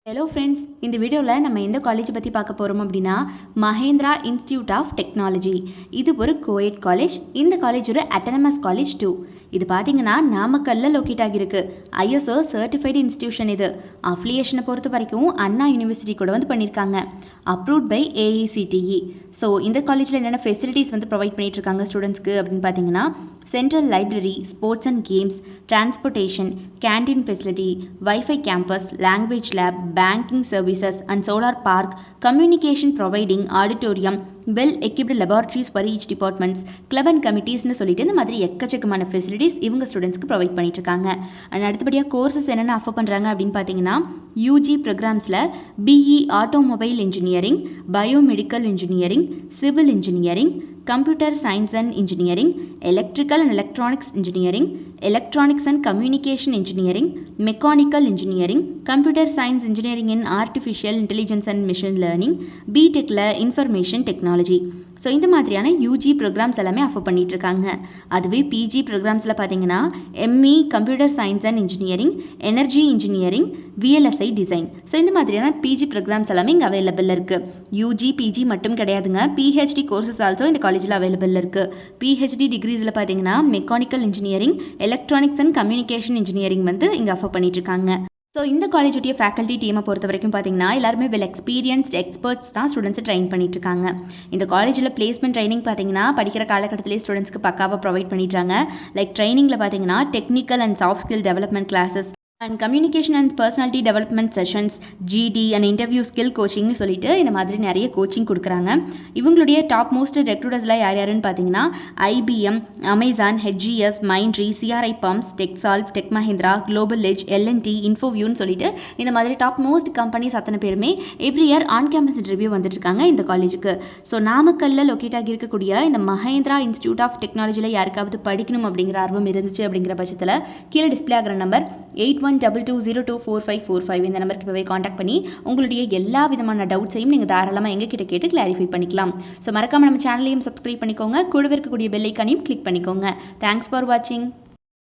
Hello friends, இந்த வீடியோவில் நம்ம எந்த காலேஜ் பற்றி பார்க்க போகிறோம் அப்படின்னா மஹேந்திரா இன்ஸ்டிடியூட் ஆஃப் டெக்னாலஜி. இது ஒரு கோஎட் காலேஜ். இந்த காலேஜ் ஒரு அட்டானமஸ் காலேஜ் டூ. இது பார்த்தீங்கன்னா நாமக்கல்ல லொக்கேட் ஆகியிருக்கு. ISO certified institution. இது அஃபிலியேஷனை பொறுத்த வரைக்கும் அண்ணா யூனிவர்சிட்டி கூட பண்ணியிருக்காங்க. Approved by AICTE. ஸோ இந்த காலேஜில் என்னென்ன ஃபெசிலிட்டிஸ் ப்ரொவைட் பண்ணிட்டு இருக்காங்க ஸ்டூடெண்ட்ஸ்க்கு அப்படின்னு பார்த்தீங்கன்னா central library, sports and games, transportation, canteen facility, wifi campus, language lab, banking services and solar park, communication providing, auditorium, well equipped laboratories for each departments, club and committees னு சொல்லிட்டு இந்த மாதிரி எக்கச்சக்கமான ஃபெசிலிட்டிஸ் இவங்க ஸ்டூடெண்ட்ஸ்க்கு ப்ரொவைட் பண்ணிட்டு இருக்காங்க. And அடுத்தபடியாக கோர்சஸ் என்னென்ன ஆஃபர் பண்ணுறாங்க அப்படின்னு பார்த்தீங்கன்னா யூஜி ப்ரோக்ராம்ஸில் BE automobile engineering, biomedical engineering, civil engineering, computer science and engineering, electrical and electronics engineering, electronics and communication engineering, mechanical engineering, computer science engineering in artificial intelligence and machine learning, பிடெக்கில் information technology. So இந்த மாதிரியான UG programs எல்லாமே offer பண்ணிட்டு இருக்காங்க. அதுவே PG ப்ரோக்ராம்ஸில் பார்த்தீங்கன்னா ME computer science and engineering, energy engineering, VLSI design. So இந்த மாதிரியான பிஜி ப்ரோக்ராம்ஸ் எல்லாமே இங்கே அவைலபிள் இருக்குது. யூஜி பிஜி மட்டும் கிடையாதுங்க, பிஹெச்டி கோர்சஸ் ஆல்சோ இந்த காலேஜில் அவைலபிள் இருக்குது. பிஹெச்டி டிகிரிஸில் பார்த்தீங்கன்னா mechanical engineering, electronics and communication engineering இங்கே ஆஃபர் பண்ணிட்டு இருக்காங்க. ஸோ இந்த காலேஜுடைய ஃபேக்கல்ட்டி டீமை பொறுத்த வரைக்கும் பார்த்தீங்கன்னா எல்லாருமே வெல் எக்ஸ்பீரியன்ஸ்ட் எக்ஸ்பர்ட்ஸ் தான் ஸ்டூடெண்ட்ஸை ட்ரெயின் பண்ணிட்டு இருக்காங்க. இந்த காலேஜில் பிளேஸ்மெண்ட் ட்ரைனிங் பார்த்தீங்கன்னா படிக்கிற காலகட்டத்திலே ஸ்டூடெண்ட்ஸ்க்கு பக்காவாக ப்ரொவைட் பண்ணிட்டாங்க. லைக் ட்ரைனிங்கில் பார்த்தீங்கன்னா technical and soft skill development classes and communication and personality development sessions, GD and interview skill கோச்சிங்னு சொல்லிட்டு இந்த மாதிரி நிறைய கோச்சிங் கொடுக்குறாங்க. இவங்களுடைய டாப் மோஸ்ட் ரெக்ரூட்டர்ஸ்லாம் யார் யாருன்னு பார்த்தீங்கன்னா IBM, Amazon, HGS, Mindtree, CRI pumps, டெக்ஸால்வ், Tech Mahindra, Global Edge, L and T, இன்ஃபோவியூன்னு சொல்லிட்டு இந்த மாதிரி டாப் மோஸ்ட் கம்பெனிஸ் அத்தனை பேருமே every year on campus interview வந்துட்டு இருக்காங்க இந்த காலேஜுக்கு. ஸோ நாமக்கல்ல லொக்கேட் ஆகி இருக்கக்கூடிய இந்த மஹேந்திரா இன்ஸ்டிடியூட் ஆஃப் டெக்னாலஜியில் யாருக்காவது படிக்கணும் அப்படிங்கிற ஆர்வம் இருந்துச்சு அப்படிங்கிற பட்சத்தில் கீழே டிஸ்பிளே ஆகிற நம்பர் 8122024545 இந்த நம்பருக்கு இப்போவே காண்டாக்ட் பண்ணி உங்களுடைய எல்லா விதமான டவுட்ஸையும் நீங்கள் தாராளமாக எங்ககிட்ட கேட்டு கிளாரிஃபை பண்ணிக்கலாம். ஸோ மறக்காமல் நம்ம சேனலையும் சப்ஸ்கிரைப் பண்ணிக்கோங்க, கூடவே இருக்கக்கூடிய பெல் ஐக்கானையும் கிளிக் பண்ணிக்கோங்க. தேங்க்ஸ் ஃபார் வாட்சிங்.